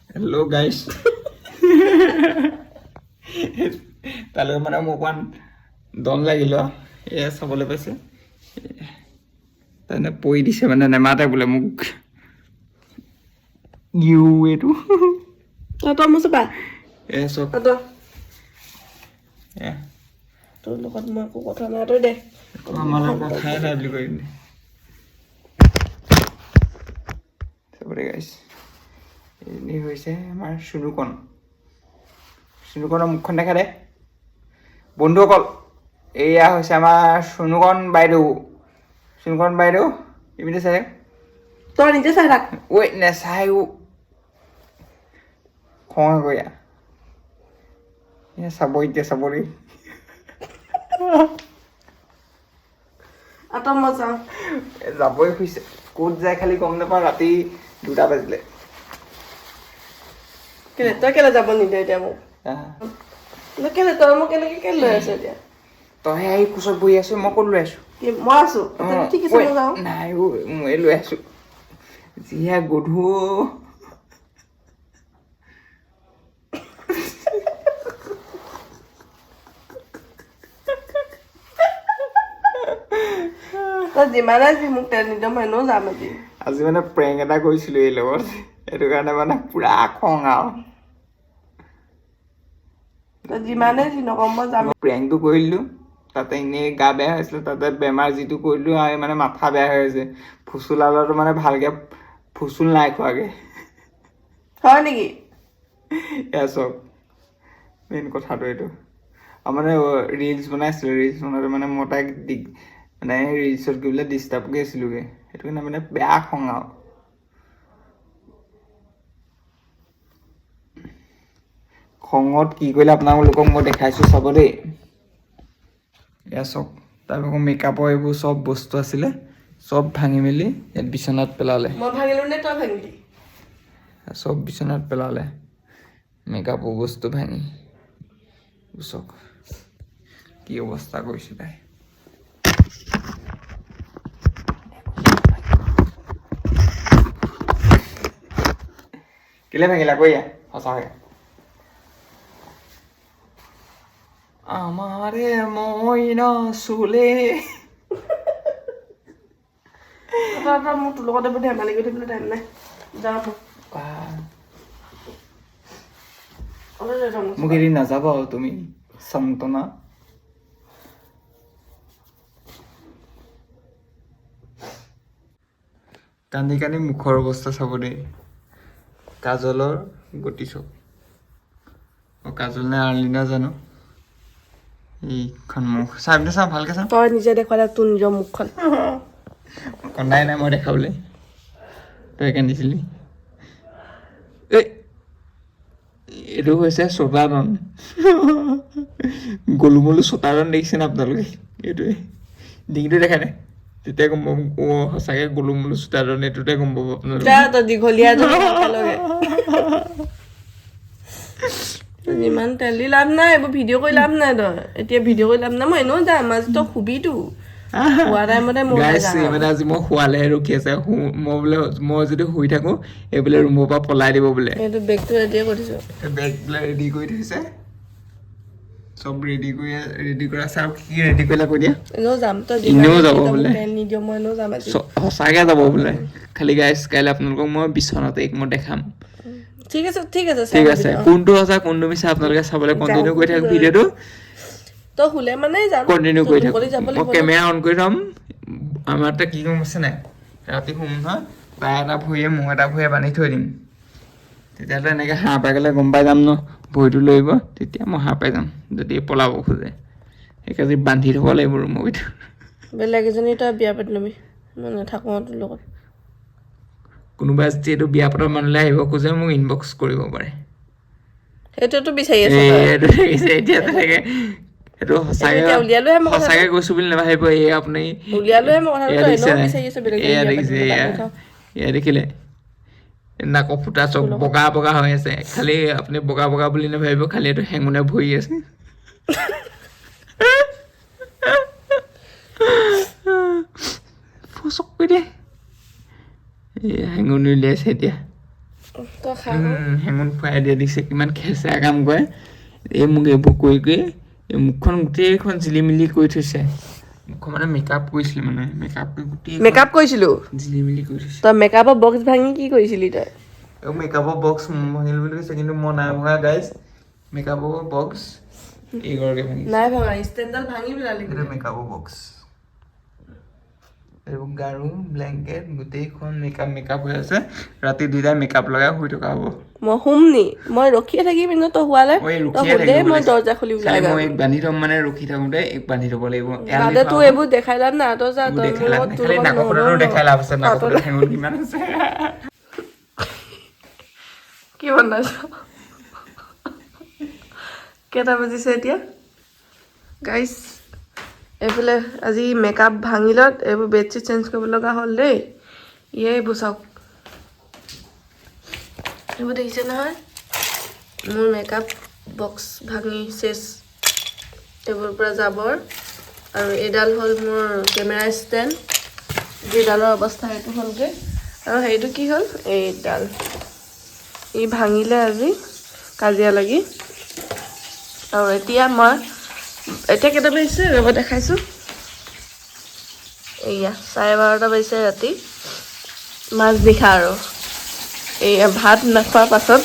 Hello guys. তালৈ মানে মোক অকণ দম লাগিল এয়া চাবলৈ পাইছে তেনে পৰি দিছে মানে নেমাতে বোলে মোক ইউ এইটো তই মোক চাবা এ চব এ তোৰ লগত মই একো কথা নাই তই দে আমাৰ কথাই নাই বুলি কৈ দিলে চাবলৈ গাইছ এনে হৈছে আমাৰ চুনুকণৰ মুখখন দেখা দে বন্ধুসকল এয়া হৈছে আমাৰ চুনুকণ বাইদেউ এমিতে চাই তই নিজে চাই থাক ঐ নেচাই খং কয়া চাব এতিয়া চাবলৈ মই চাওঁ যাবই খুজিছে ক'ত যায় খালি গম নাপাওঁ ৰাতি 2টা বাজিলে তই কেলে যাব নিদিয় এতিয়া মোক তই মোক কেনেকে লৈ আছ এতিয়া তই আহি কোচত বহি আছো মই ক'ত লৈ আছো মই আছো ঠিক আছে মই যাওঁ নাই মই লৈ আছো যিহে গধু তই যিমানে যি মোক তেল নিদিয় মই এনেও যাম আজি মানে প্ৰেংক এটা কৰিছিলো এই লগত সেইটো কাৰণে মানে পুৰা খং আৰু তই যিমানে যি নকম মই যাম প্ৰেংকটো কৰিলো তাতে এনেই গা বেয়া হৈছিলে তাতে বেমাৰ যিটো কৰিলো আৰু মানে মাথা বেয়া হৈ আছে ফুচুলালতো মানে ভালকে ফুচুল নাই খোৱাগে হয় নেকি এয়া চব মেইন কথাটো এইটো আৰু মানে ৰিলছ বনাইছিলো ৰিলছ বনাওঁতে মানে মই তাইক মানে ৰিলছত গৈ পেলাই ডিষ্টাৰ্ব কৰি আছিলোগে সেইটো কাৰণে মানে বেয়া খং আৰু খঙত কি কৰিলে আপোনালোকক মই দেখাইছো চাব দেই এয়া চব তাৰপৰা মেকআপৰ এইবোৰ চব বস্তু আছিলে চব ভাঙি মেলি ইয়াত বিচনাত পেলালে মই ভাঙিলো নে তই ভাঙিলি চব বিচনাত পেলালে মেকআপৰ বস্তু ভাঙি চক কি অৱস্থা কৰিছে তাই কেলে ভাঙিলা কৈয়া সঁচাকে আমাৰে মইনা চুলে মোক তোৰ লগতে বৰ ধেমালি কৰি থাকিবলৈ টাইম নাই যাওঁ মোক এদিন নাযাবা তুমি সান্তনা কান্দি কান্দি মুখৰ অৱস্থা চাব দেই কাজলৰ গতি চব কাজল নে আৰ্লিনা জানো এইখন মুখ চাবি চা ভালকে চা তই নিজে দেখুৱালে তোৰ নিজৰ মুখখন কন্দাই নাই মই দেখাবলৈ তই কান্দিছিলি এইটো হৈছে চোতাৰণ গলুমলু চোতাৰণ দেখিছেনে আপোনালোকে এইটোৱে ডিঙিটো দেখা নাই তেতিয়া গম পাব সঁচাকে গলুমলু চোতাৰণ এইটোতে গম পাব আপোনালোকে দীঘলীয়া যিমান তেল দি লাভ নাই এইবোৰ ভিডিঅ' কৰি লাভ নাই তই এতিয়া ভিডিঅ' কৰি লাভ নাই মই এনেও যাম আজি তই শুবিতো শুৱা টাইমতে মানে আজি মই শুৱালেহে ৰখি আছে মই বোলে মই যদি শুই থাকো এই বোলে ৰুমৰ পৰা পলাই দিব বোলে এইটো বেগটো ৰেডিয়ে কৰি থৈছো বেগ বোলে ৰেডি কৰি থৈছে চব ৰেডি কৰা আছে আৰু কি ৰেডি কৰিলে কৈ দিয়া এনেও যাম তই এনেও যাব বোলে তেল নিদিয় মই এনেও যাম আজি সঁচাকে যাব বোলে খালি গাইছ কাইলৈ আপোনালোকক মই বিচনাতে মই দেখাম ঠিক আছে কোনটো সঁচা কোনটো মিছা আপোনালোকে চাবলৈ কণ্টিনিউ কৰি থাকক ভিডিঅ'টো তই শুলে মানে যাম কণ্টিনিউ কৰি থাকক মই কেমেৰা অন কৰি থ'ম আমাৰ তাত কি কম আছে নাই ৰাতি শুম নহয় তাই এটা ভৰিয়ে মোৰ এটা ভৰিয়ে বান্ধি থৈ দিম তেতিয়াতো এনেকৈ হাঁহ পাই গ'লে গম পাই যাম ন ভৰিটো লৈ আহিব তেতিয়া মই হাঁহ পাই যাম যদি পলাব খোজে সেইকাৰণে বান্ধি থ'ব লাগিব ৰুমৰ ভিতৰত বেলেগ এজনী তই বিয়া পাতি ল'বি মই নাথাকোঁ তোৰ লগত কোনোবাই যিহেতু বিয়া পতা মানুহলৈ আহিব খোজে মোক ইনবক্স কৰিব পাৰে সেইটোতো বিচাৰি আছো এতিয়া তেনেকে সেইটো সঁচাকে কৈছো বুলি নাভাবিব এয়া আপুনি এয়া দেখিলে নাকৰ ফুটা চব বগা বগা হৈ আছে খালি আপুনি বগা বগা বুলি নাভাবিব খালি এইটো হেঙুনে ভৰি আছে ফচক কৰি দে হেঙুনি উলিয়াইছে এতিয়া তই খা হেঙুন খুৱাই দিয়ে দিছে কিমান খেঁচা কাম কৰে এই মোক এইবোৰ কৰি এই মুখখন গোটেইখন জিলিমিলি কৰি থৈছে মুখখন মানে মেকআপ কৰিছিলে মানে মেকআপ কৰিছিলো জিলিমিলি কৰি থৈছে তই মেকআপৰ বক্স ভাঙি কি কৰিছিলি তই এই মেকআপৰ বক্স ভাঙিল বুলি কৈছে কিন্তু মই নাই ভঙা গাইজ মেকআপৰ বক্স এইগৰাকী ভাঙিছে নাই ভঙা ষ্টেণ্ডডাল ভাঙি পেলালি এইটো মেকআপৰ বক্স এইবোৰ গাৰু ব্লেংকেট গোটেইখন মেকআপ হৈ আছে ৰাতি 2টাই মেকআপ লগাই শুই থকা হ'ব মই শুমনি মই ৰখিয়ে থাকিম কিন্তু তই শুৱালে তই শুলে মই দৰ্জা খুলি ওলাই যাম মই বান্ধি থম মানে ৰখি থাকোঁতে এক বান্ধি থ'ব লাগিব বাদে তোৰ এইবোৰ দেখাই লাভ নাই তই যা তই মোৰ লগত তোৰ লগত নাকপতাটো দেখাই লাভ আছে নাকপতাটো হেঙুন কিমান আছে কি বনাইছ কেইটা বাজিছে এতিয়া গাইছ এইফালে আজি মেকআপ ভাঙিলত এইবোৰ বেডশ্বীট চেঞ্জ কৰিব লগা হ'ল দেই এইবোৰ চাওক এইবোৰ দেখিছে নহয় মোৰ মেকআপ বক্স ভাঙি চেচ টেবুলৰ পৰা যাবৰ আৰু এইডাল হ'ল মোৰ কেমেৰা ষ্টেণ্ড যিডালৰ অৱস্থা এইটো হ'লগৈ আৰু সেইটো কি হ'ল এইডাল ই ভাঙিলে আজি কাজিয়া লাগি আৰু এতিয়া কেইটা বাজিছে ৰ'ব দেখাইছোঁ এয়া 12:30 বাজিছে ৰাতি মাছ নিশা আৰু এয়া ভাত নাখোৱাৰ পাছত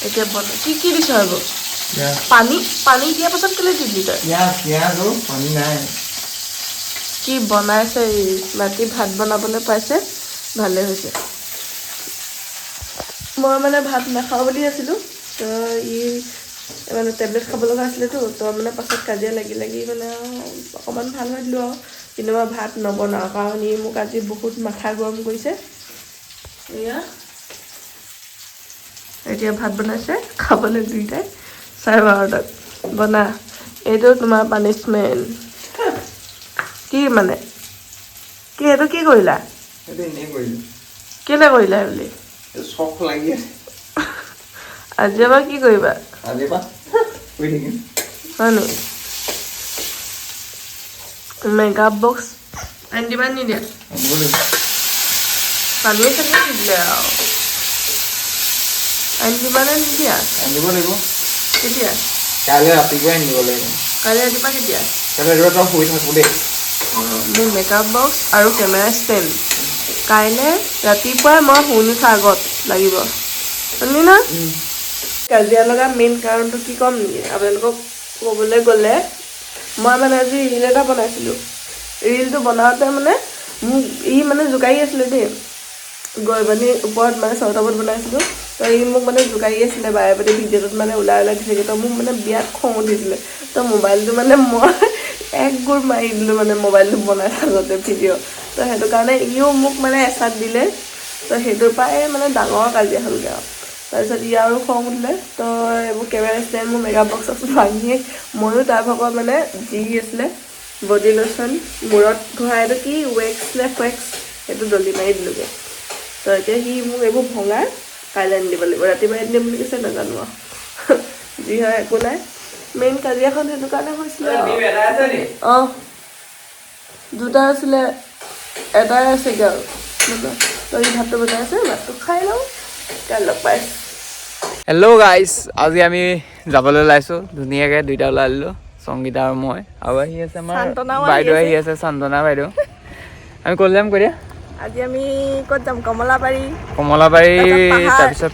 এতিয়া কি দিছ এইবোৰ পানী দিয়াৰ পাছত কেলৈ দিলি তই পানী নাই কি বনাইছে ৰাতি ভাত বনাবলৈ পাইছে ভালে হৈছে মই মানে ভাত নাখাওঁ বুলি আছিলোঁ তো মানে টেবলেট খাব লগা আছিলেতো তো মানে পাছত কাজিয়া লাগি মানে অকণমান ভাল হৈ দিলোঁ আৰু কিন্তু মই ভাত নবনাওঁ কাৰণ ই মোক আজি বহুত মাথা গৰম কৰিছে এয়া এতিয়া ভাত বনাইছে খাবলৈ 2টাই 12:30 বনা এইটো তোমাৰ পানিছমেণ্ট কি মানে কি এইটো কি কৰিলা কেলৈ কৰিলা বুলি চখ লাগি আছে আজি এবাৰ কি কৰিবা আজি বা কৰি থাকিম হয় নি মেকআপ বক্স আনি দিবা নিদিয়া পানীয়ে চানী দিলে আৰু আনি দিবা নে নিদিয়া আনিব লাগিব কেতিয়া কাইলৈ ৰাতিপুৱাই আনিব লাগিব কাইলৈ ৰাতিপুৱা কেতিয়া কাইলৈ ৰাতিপুৱা তই শুই থাকোঁ দেই মোৰ মেকআপ বক্স আৰু কেমেৰা ষ্টেণ্ড কাইলৈ ৰাতিপুৱাই মই শুই নুঠাৰ আগত লাগিব শুনি না কাজিয়া লগা মেইন কাৰণটো কি ক'ম নেকি আপোনালোকক ক'বলৈ গ'লে মই মানে আজি ৰীল এটা বনাইছিলোঁ ৰীলটো বনাওঁতে মানে মোক মানে জোকাৰি আছিলে দেই গৈ পানীৰ ওপৰত মানে চৰ্টাবত বনাইছিলোঁ তো মোক মানে জোকাৰি আছিলে বাৰে বাৰে ভিডিঅ'টোত মানে ওলাই দিছেগৈ তো মোক মানে বিৰাট খং উঠিছিলে তো মোবাইলটো মানে মই এক গোৰ মাৰি দিলোঁ মানে মোবাইলটো বনাই থাকোঁতে ভিডিঅ' তো সেইটো কাৰণে মোক মানে এচাত দিলে তো সেইটোৰ পৰাই মানে ডাঙৰ কাজিয়া হ'লগৈ আৰু তাৰপিছত আৰু খং উঠিলে তো এইবোৰ কেমেৰা ষ্টেণ্ড মোৰ মেকআপ বক্স ভাঙিয়ে ময়ো তাৰ ভাগৰ মানে যি আছিলে বডি লোচন মূৰত ঘঁহা এইটো কি ৱেক্স সেইটো দলি মাৰি দিলোঁগৈ তো এতিয়া মোক এইবোৰ ভঙা কাইলৈ আনি দিব লাগিব ৰাতিপুৱা আনি দিম বুলি কৈছে নাজানো আৰু যি হয় একো নাই মেইন কাজিয়াখন সেইটো কাৰণে হৈছিলে অঁ 2টা আছিলে এটাই আছেগৈ আৰু তই ভাতটো বনাই আছে ভাতটো খাই লওঁ কাইলৈ লগ পাই হেল্ল' গাইজ আজি আমি যাবলৈ ওলাইছোঁ ধুনীয়াকৈ 2টা ওলাই দিলোঁ সংগীতা আৰু মই আৰু আহি আছে আমাৰ বাইদেউ আহি আছে চন্দনা বাইদেউ আমি ক'লৈ যাম কৰি আজি আমি ক'ত যাম কমলাবাৰী তাৰপিছত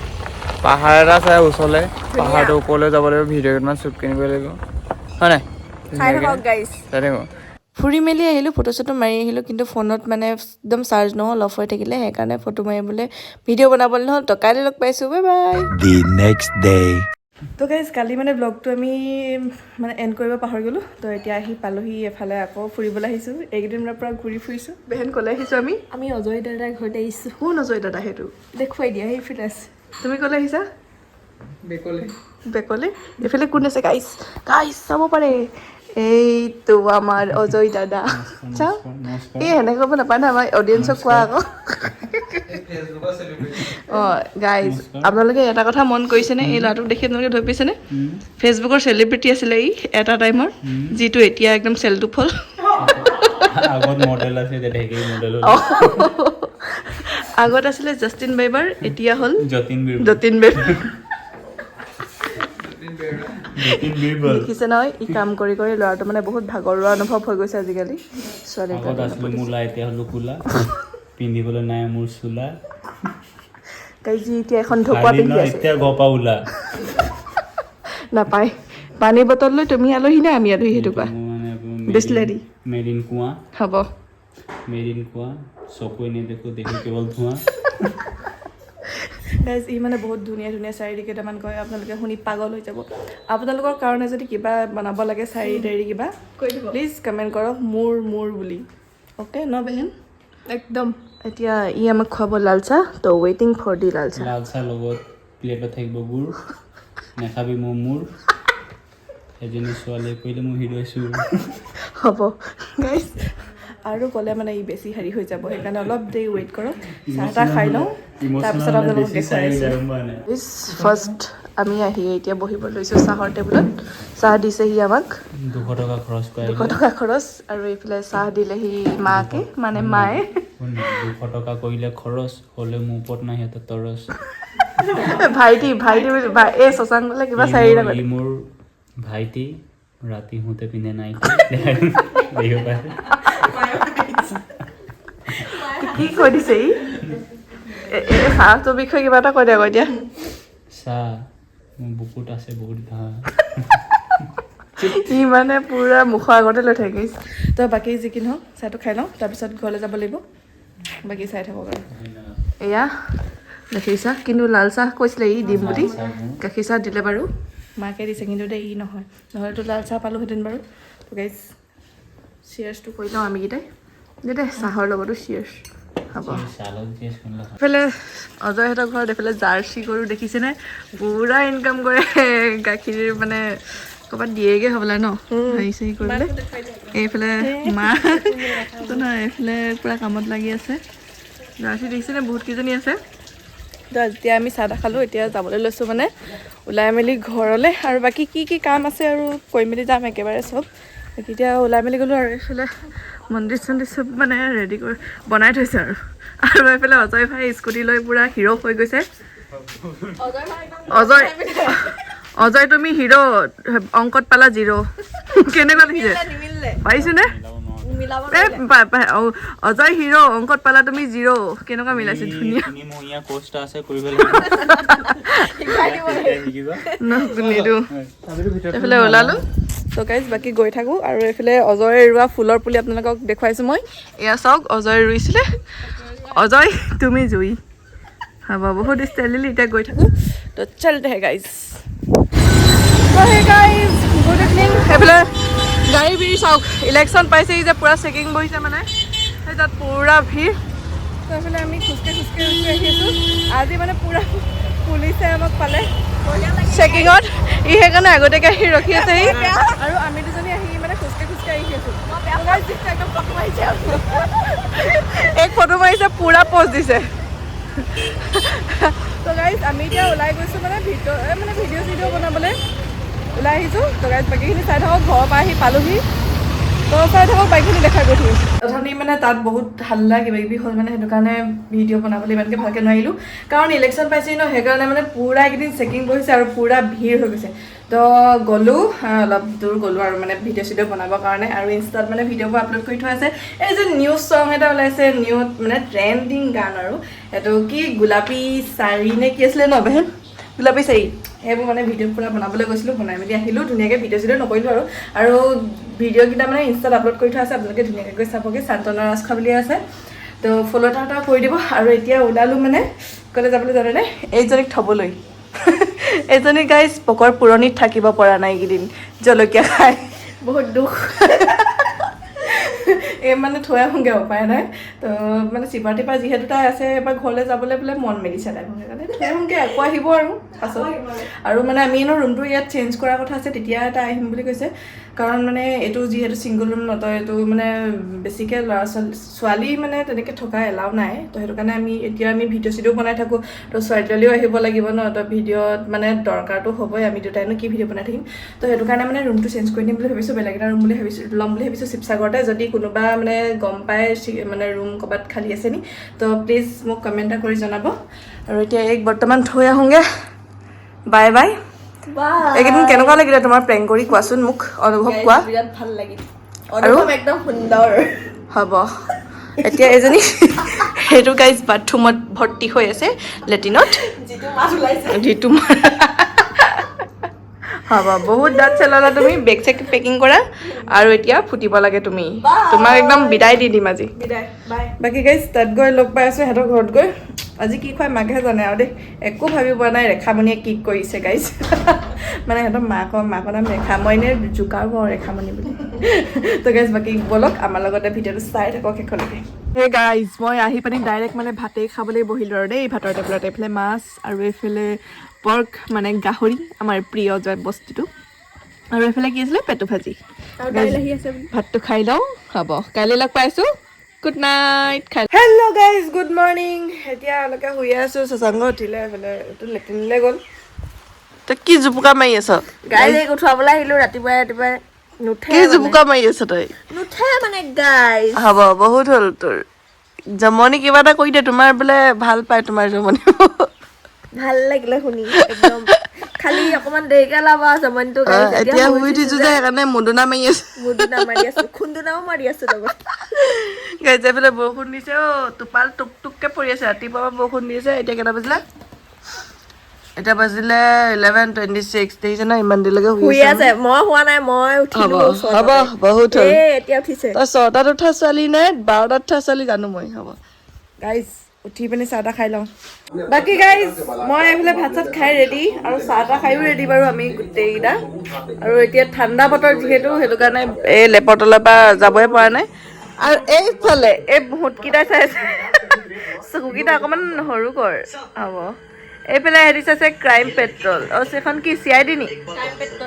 পাহাৰ এটা আছে ওচৰলৈ পাহাৰটোৰ ওপৰলৈ যাব লাগিব ভিডিঅ' কেইটামান শ্বুট কিনিব লাগিব হয় নাই ফুৰি মেলি আহিলোঁ ফটো চটো মাৰি আহিলোঁ কিন্তু ফোনত মানে একদম চাৰ্জ নহ'ল অফ হৈ থাকিলে সেইকাৰণে ফটো মাৰিবলৈ ভিডিঅ' বনাবলৈ নহ'ল তো কাইলৈ লগ পাইছোঁ বাই বাই তো গাইজ কালি মানে ব্লগটো আমি মানে এণ্ড কৰিব পাহৰি গ'লোঁ তো এতিয়া আহি পালোহি এফালে আকৌ ফুৰিবলৈ আহিছোঁ এইকেইদিনৰ পৰা ঘূৰি ফুৰিছোঁ বেহেন ক'লৈ আহিছোঁ আমি অজয় দাদাৰ ঘৰতে আহিছোঁ কোন অজয় দাদা সেইটো দেখুৱাই দিয়া সেইফালে আছে তুমি ক'লৈ আহিছা বেকলে এইফালে কোন আছে গাইজ চাব পাৰে এইটো আমাৰ অজয় দাদা চাওঁ সেনেকৈ ক'ব নাপায় নহয় আমাৰ অডিয়েঞ্চক কোৱা আকৌ অঁ গাইজ আপোনালোকে এটা কথা মন কৰিছেনে এই ল'ৰাটোক দেখি আপোনালোকে ধৰি পাইছেনে ফেচবুকৰ চেলিব্ৰিটি আছিলে এটা টাইমৰ যিটো এতিয়া একদম চেলটো ফল আগত আছিলে জাষ্টিন বাইবাৰ এতিয়া হ'ল যতীন বাইবাৰ বীৰবল দেখিছে নহয় ই কাম কৰি কৰি ল'ৰাটো মানে বহুত ভাগৰুৱা অনুভৱ হৈ গৈছে আজিকালি আগত আছিলো মূলা এতিয়া হলো কোলা পিন্ধিবলৈ নাই মোৰ চোলা কাইজি এতিয়া এখন ঢকুৱা পিন্ধি আছে এতিয়া গপা ওলা নাপায় পানী বটল লৈ তুমি আলহী নে আমি আলহী সেইটো কোৱা বিছলেৰি মেৰিন কুঁৱা হ'ব মেৰিন কুঁৱা চকুৱে নেদেখো দেখো কেৱল ধোঁৱা গাইজ ই মানে বহুত ধুনীয়া ধুনীয়া শাৰী কেইটামান কয় আপোনালোকে শুনি পাগল হৈ যাব আপোনালোকৰ কাৰণে যদি কিবা বনাব লাগে শাৰী তাৰী কিবা প্লিজ কমেণ্ট কৰক মোৰ বুলি অ'কে ন বেহেন একদম এতিয়া ই আমাক খুৱাব লাল চাহ ত' ৱেইটিং ফৰ দি লাল চাহ লগত প্লেটত থাকিব গুড় নাখাবি মোৰ এজনী ছোৱালীয়ে কৈলে মই হিৰ' চুৰ হ'ব গাইজ আৰু ক'লে মানে ই বেছি হেৰি হৈ যাব সেইকাৰণে অলপ দেৰি ৱেইট কৰক চাহ তাহ খাই লওঁ তাৰপিছত আপোনালোকক দেখুৱাইছোঁ ফাৰ্ষ্ট আমি আহি এতিয়া বহিব লৈছোঁ চাহৰ টেবুলত চাহ দিছেহি আমাক 200 টকা খৰচ কৰি 200 টকা খৰচ আৰু এইফালে চাহ দিলেহি মাকে মানে মায়ে 200 টকা কৰিলে খৰচ হ'লে মোৰ ওপৰত নাই সিহঁতৰ তৰচ ভাইটি এই শশাংকলে কিবা চাৰি ই মোৰ ভাইটি ৰাতি শুতে পিন্ধে নাই দেখিব পাৰে কি কৈ দিছে ই চাহটোৰ বিষয়ে কিবা এটা কৈ দিয়া আকৌ এতিয়া চাহ মোৰ বুকুত আছে বহুত ঘাঁহ ই মানে পুৰা মুখৰ আগতে লৈ থাকে তো বাকী যি কি নহওক চাহটো খাই লওঁ তাৰপিছত ঘৰলৈ যাব লাগিব বাকী চাই থাকক আৰু এয়া গাখীৰ চাহ কিন্তু লাল চাহ কৈছিলে ই দিম বুলি গাখীৰ চাহ দিলে বাৰু মাকে দিছে কিন্তু দে ই নহয় নহ'লেতো লাল চাহ পালোহেঁতেন বাৰু তো গাইজ চিয়াৰ্ছটো কৰি লওঁ আমিকেইটাই দে চাহৰ লগতো চিয়াৰ্ছ হ'ব এইফালে অজয়হঁতৰ ঘৰত এইফালে জাৰ্চি গৰু দেখিছেনে পুৰা ইনকাম কৰে গাখীৰ মানে ক'ৰবাত দিয়েগৈ হ'বলা ন হেৰি চেৰি কৰিবলৈ এইফালে মা নহয় এইফালে পূৰা কামত লাগি আছে জাৰ্চি দেখিছেনে বহুত কেইজনী আছে তো এতিয়া আমি চাহ তাহ খালোঁ এতিয়া যাবলৈ লৈছোঁ মানে ওলাই মেলি ঘৰলৈ আৰু বাকী কি কাম আছে আৰু কৰি মেলি যাম একেবাৰে চব বাকী এতিয়া ওলাই মেলি গ'লোঁ আৰু এইফালে মন্দিৰ চন্দিৰ চব মানে ৰেডি কৰি বনাই থৈছে আৰু এইফালে অজয় ভাই স্কুটি লৈ পূৰা হিৰ' হৈ গৈছে অজয় তুমি হিৰ' অংকত পালা 0 কেনেকুৱা লাগিছে পাৰিছোনে অজয় হিৰ' অংকত পালা তুমি 0 কেনেকুৱা মিলাইছে ধুনীয়া এইফালে ওলালোঁ তো গাইজ বাকী গৈ থাকোঁ আৰু এইফালে অজয় ৰোৱা ফুলৰ পুলি আপোনালোকক দেখুৱাইছোঁ মই এয়া চাওক অজয় ৰুইছিলে অজয় তুমি জুই হ'ব বহুত ষ্টাইলিলি এতিয়া গৈ থাকোঁ তো চলতে হে গাইজ গুড ইভিনিং এইফালে গাড়ী ভিৰ চাওক ইলেকশ্যন পাইছেহি যে পূৰা চেকিং বহিছে মানে সেই তাত পূৰা ভিৰ তো এইফালে আমি খোজকাঢ়ি আহি আছোঁ আজি মানে পূৰা পুলিচে আমাক পালে চেকিঙত ই সেইকাৰণে আগতীয়াকৈ আহি ৰখি আছেহি আৰু আমি দুজনী আহি মানে খোজকাঢ়ি আহি আছোঁ এক ফটো মাৰিছে পূৰা প'ষ্ট দিছে তো গাইজ আমি এতিয়া ওলাই গৈছোঁ মানে ভিডিঅ' চিডিঅ' বনাবলৈ ওলাই আহিছোঁ তো গাইজ বাকীখিনি চাই থাকক ঘৰৰ পৰা আহি পালোহি তো চাই থাকক বাইকখিনি দেখাই গৈ থাকিম তথাপি মানে তাত বহুত হাল্লা কিবা কিবি হ'ল মানে সেইটো কাৰণে ভিডিঅ' বনাবলৈ ইমানকৈ ভালকৈ নোৱাৰিলোঁ কাৰণ ইলেকশ্যন পাইছেহি ন সেইকাৰণে মানে পূৰা এইকেইদিন চেকিং বহিছে আৰু পূৰা ভিৰ হৈ গৈছে তো গ'লোঁ অলপ দূৰ গ'লোঁ আৰু মানে ভিডিঅ' চিডিঅ' বনাবৰ কাৰণে আৰু ইনষ্টাত মানে ভিডিঅ'বোৰ আপলোড কৰি থোৱা আছে এই যে নিউজ চং এটা ওলাইছে নিউজ মানে ট্ৰেণ্ডিং গান আৰু এইটো কি গোলাপী চাৰি নে কি আছিলে ন বেহেন গোলাপী চাৰি সেইবোৰ মানে ভিডিঅ' পূৰা বনাবলৈ গৈছিলোঁ বনাই মেলি আহিলোঁ ধুনীয়াকৈ ভিডিঅ' চিডিঅ' নকৰিলোঁ আৰু ভিডিঅ'কেইটা মানে ইনষ্টাত আপলোড কৰি থোৱা আছে আপোনালোকে ধুনীয়াকৈ গৈ চাবগৈ সান্তনা ৰাজখোৱা বুলি আছে তো ফ'ল' এটা কৰি দিব আৰু এতিয়া ওলালোঁ মানে ক'লে যাবলৈ জানেনে এইজনীক থ'বলৈ এইজনী গাইজ পকৰ পুৰণিত থাকিব পৰা নাই এইকেইদিন জলকীয়া খাই বহুত দুখ এই মানে থৈ আহোঁগৈ উপায় নাই তো মানে চিপা টিপা যিহেতু তাই আছে এবাৰ ঘৰলৈ যাবলৈ বোলে মন মেলিছে তাই সেইকাৰণে থৈ আহোঁগৈ আকৌ আহিব আৰু পাছত আৰু মানে আমি এনেও ৰুমটো ইয়াত চেঞ্জ কৰাৰ কথা আছে তেতিয়া তাই আহিম বুলি কৈছে কাৰণ মানে এইটো যিহেতু ছিংগল ৰুম নতয় এইটো মানে বেছিকৈ ল'ৰা ছোৱালী মানে তেনেকৈ থকা এলাও নাই তো সেইটো কাৰণে এতিয়া আমি ভিডিঅ' চিডিঅ' বনাই থাকোঁ তো ছোৱালীও আহিব লাগিব ন তো ভিডিঅ'ত মানে দৰকাৰটো হ'বই আমি দুটাইনো কি ভিডিঅ' বনাই থাকিম তো সেইটো কাৰণে মানে ৰুমটো চেঞ্জ কৰি দিম বুলি ভাবিছোঁ বেলেগ এটা ৰুম ল'ম বুলি ভাবিছোঁ শিৱসাগৰতে যদি কোনোবা মানে গম পায় মানে ৰুম ক'ৰবাত খালী আছে নি তো প্লিজ মোক কমেণ্ট এটা কৰি জনাব আৰু এতিয়া এক বৰ্তমান থৈ আহোঁগৈ বাই বাই এইকেইদিন কেনেকুৱা লাগিলে তোমাৰ প্ৰেংক কৰি কোৱাচোন মোক অনুভৱ কোৱা বিৰাট ভাল লাগিল অনুভৱ একদম সুন্দৰ হ'ব এতিয়া এজনী সেইটো গাইজ বাথৰুমত ভৰ্তি হৈ আছে লেট্ৰিনত যিটো হ'ব বহুত দাঁত চেলালা তুমি বেগ চেগ পেকিং কৰা আৰু এতিয়া ফুটিব লাগে তুমি তোমাক একদম বিদায় দি দিম আজি বাকী গাইজ তাত গৈ লগ পাই আছোঁ সিহঁতৰ ঘৰত গৈ আজি কি খুৱাই মাকহে জানে আৰু দেই একো ভাবি পোৱা নাই ৰেখামণিয়ে কি কৰিছে গাইজ মানে সিহঁতৰ মাকৰ নাম ৰেখা মই এনেই জোকাও কওঁ ৰেখামণি বুলি তো গাইজ বাকী ব'লক আমাৰ লগতে ভিডিঅ'টো চাই থাকক শেষলৈকে সেই গাইজ মই আহি পানি ডাইৰেক্ট মানে ভাতেই খাবলৈ বহিলোঁ আৰু দেই ভাতৰ টেবুলত এইফালে মাছ আৰু এইফালে পৰ্ক মানে গাহৰি আমাৰ প্ৰিয় বস্তুটো আৰু এইফালে কি আছিলে পেটু ভাজি ভাতটো খাই লওঁ হ'ব কাইলৈ লগ পাইছোঁ গুড নাইট খাই হেল্ল' গাইজ গুড মৰ্ণিং এতিয়া এওঁলোকে শুই আছোঁ শশাংক উঠিলে এইফালে এইটো লেট্ৰিনলৈ গ'ল তই কি জুপুকা মাৰি আছ গাইজ উঠোৱাবলৈ আহিলোঁ ৰাতিপুৱাই নুঠে কি জুপুকা মাৰি আছ তই নুঠে মানে গাইজ হ'ব বহুত হ'ল তোৰ জমনি কিবা এটা কৰি দে তোমাৰ বোলে ভাল পায় তোমাৰ জমনি ভাল লাগিলে শুনি একদম খালি অকমান দেৰিকে লাবা জমনটো গাইজ এতিয়া শুই উঠিছো যে সেইকাৰণে মুদুনা মাৰি আছো মুদুনা মাৰি আছো খুন্দুনাও মাৰি আছো লগত গাইজ এইফালে বৰষুণ দিছে টোপাল টুক টুককে পৰি আছে ৰাতিপুৱা বৰষুণ দি আছে এতিয়া কেইটা বাজিলে এতিয়া বাজিলে 11:26 দেখিছে ন ইমান দেৰিলৈকে শুই আছে মই হোৱা নাই মই উঠিলো হ'ব বহুত হ'ল এতিয়া উঠিছে তই 6টাত উঠা ছোৱালী নাই 12টাত উঠা ছোৱালী জানো মই হ'ব গাইজ উঠি পিনি চাহ তাহ খাই লওঁ বাকী গাইজ মই এইফালে ভাত চাত খাই ৰেডি আৰু চাহ তাহ খায়ো ৰেডি বাৰু আমি গোটেইকেইটা আৰু এতিয়া ঠাণ্ডা বতৰ যিহেতু সেইটো কাৰণে এই লেপৰ তলৰ পৰা যাবই পৰা নাই আৰু এইফালে এই ভূতকেইটাই চাই আছে চকুকেইটা অকণমান সৰু কৰ হ'ব এইফালে হেৰি চাইছে ক্ৰাইম পেট্ৰল সেইখন কি CID নি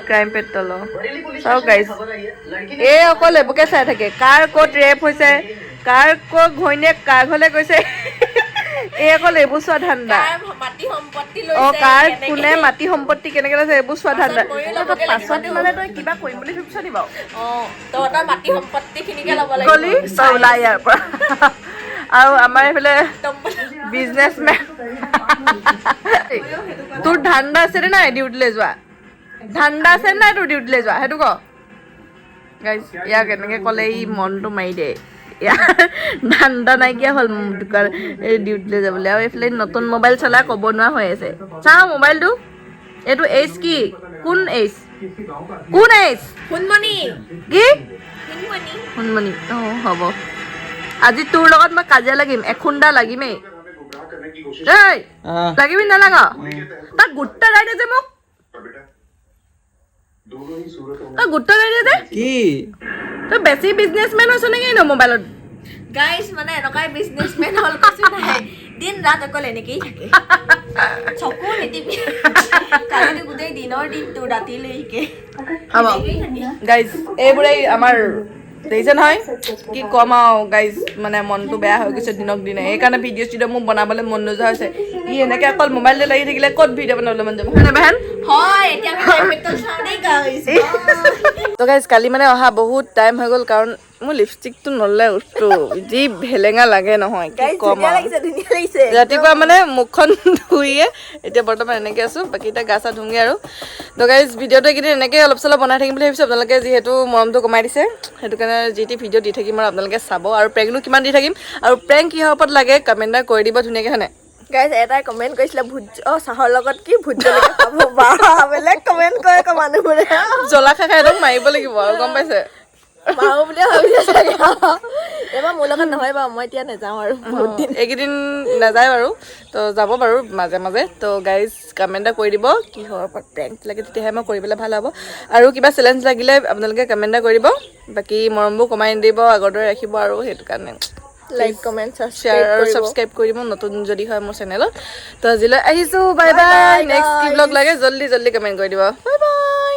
ক্ৰাইম পেট্ৰল চাওক গাইজ এই অকল এইবোৰকে চাই থাকে কাৰ ক'ত ৰেপ হৈছে কাৰ ক'ত ঘৈণীয়েক কাৰ ঘৰলৈ গৈছে এই অকল এইবোৰ চোৱা ধান্দা কাৰ কোনে মাটি সম্পত্তি কেনেকে লৈছে এইবোৰ চোৱা ধান্দা পাছত মানে তই কিবা কৰিম বুলি ভাবিছ নি বাৰু গলি চব ওলাই ইয়াৰ পৰা আৰু আমাৰ এইফালে বিজনেছমেন তোৰ ধান্দা আছে নে নাই ডিউটিলৈ যোৱা ধান্দা আছে নাই তোৰ ডিউটিলৈ যোৱা সেইটো ক গাইজ ইয়াক এনেকে ক'লে ই মনটো মাৰি দিয়ে ইয়াৰ ধান্দা নাইকিয়া হ'ল দোকান এই ডিউটিলৈ যাবলৈ আৰু এইফালে নতুন মোবাইল চলাই ক'ব নোৱাৰা হৈ আছে চাওঁ মোবাইলটো এইটো এইচ কি কোন এইচ সোণমণি কি সোণমণি হ'ব আজি তোৰ লগত মই কাজিয়া লাগিম এখুন্দা লাগিমেই লাগিবি নালাগ তই গুট্টা গাই দে যে মোক তই গুট্টা গাই দে যে কি তই বেছি বিজনেছমেন হৈছ নেকি ন মোবাইলত গাইজ মানে এনেকুৱাই বিজনেছমেন হ'ল কৈছো নাই দিন ৰাত অকল এনেকেই থাকে চকু নিটিপি কালি গোটেই দিনৰ দিনটো ৰাতিলৈকে হ'ব গাইজ এইবোৰেই আমাৰ দেখিছে নহয় কি ক'ম আৰু গাইজ মানে মনটো বেয়া হৈ গৈছে দিনক দিনে সেইকাৰণে ভিডিঅ' চিডিঅ' মোৰ বনাবলৈ মন নোযোৱা হৈছে ই এনেকৈ অকল মোবাইলতে লাগি থাকিলে ক'ত ভিডিঅ' বনাবলৈ মন যাব হয়নে বেহেন হয় এতিয়া আমি পেট্ৰল চাওঁ দেই গাইজ তো গাইজ কালি মানে অহা বহুত টাইম হৈ গ'ল কাৰণ মোৰ লিপষ্টিকটো নললে উঠটো যি ভেলেঙা লাগে নহয় কি ক'ম ধুনীয়া লাগিছে ৰাতিপুৱা মানে মুখখন ধুইয়ে এতিয়া বৰ্তমান এনেকৈ আছোঁ বাকী এতিয়া গা চা ধুমগৈ আৰু তো গাইজ ভিডিঅ'টো এইকেইদিন এনেকৈ অলপ চলপ বনাই থাকিম বুলি ভাবিছোঁ আপোনালোকে যিহেতু মৰমটো কমাই দিছে সেইটো কাৰণে যি টি ভিডিঅ' দি থাকিম আৰু আপোনালোকে চাব আৰু প্ৰেংকনো কিমান দি থাকিম আৰু প্ৰেংক কিহৰ ওপৰত লাগে কমেণ্ট এটা কৰি দিব ধুনীয়াকৈ হয়নে গাইজ এটাই কমেণ্ট কৰিছিলে চাহৰ লগত কি ভোট জলকীয়া খাব বা বেলেগ কমেণ্ট কৰে আকৌ মানুহবোৰে জ্বলা খাই খাই একদম মাৰিব লাগিব আৰু গম পাইছে মাৰো বুলিয়ে ভাবিছে চাগে এবাৰ মোৰ লগত নহয় বাৰু মই এতিয়া নাযাওঁ আৰু বহুত দিন এইকেইদিন নাযায় বাৰু তো যাব বাৰু মাজে মাজে তো গাইজ কমেণ্ট এটা কৰি দিব কিহৰ ওপৰত প্ৰেংক লাগে তেতিয়াহে মই কৰিবলৈ ভাল হ'ব আৰু কিবা চেলেঞ্জ লাগিলে আপোনালোকে কমেণ্ট এটা কৰি দিব বাকী মৰমবোৰ কমাই দিব আগৰ দৰে ৰাখিব আৰু সেইটো কাৰণে লাইক কমেণ্ট শ্বেয়াৰ আৰু ছাবস্ক্ৰাইব কৰি দিব নতুন যদি হয় মোৰ চেনেলত তো আজিলৈ আহিছোঁ বাই বাই নেক্সট কি ব্লগ লাগে জল্দি কমেণ্ট কৰি দিব বাই বাই